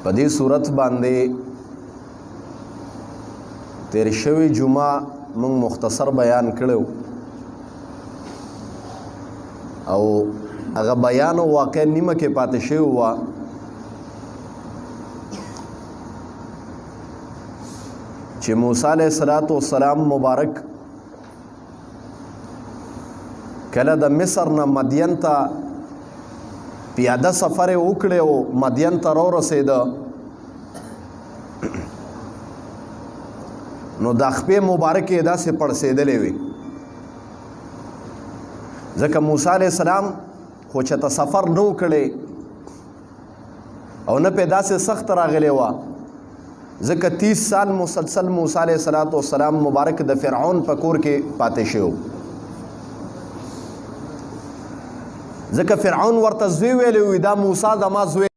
په دې صورت باندې تیر شوی جمعه موږ مختصر بیان کړو او هغه بیان واقع نیمه کې پاتې شوی و چې موسی علیه السلام مبارک کله د مصر نه مدین ته پیاده سفر وکړی او مدین ته راورسېده نو د خپې مبارکې داسې پړسېدلې وي ځکه موسی علیه السلام خو چې ته سفر نه و کړی او نه پې داسې سخت راغلی وه ځکه 30 سال مسلسل موسی علیه السلام مبارک د فرعون په کور کې پاتې شوی ځکه فرعون ورته زوی ویلی وي دا موسی زما زوی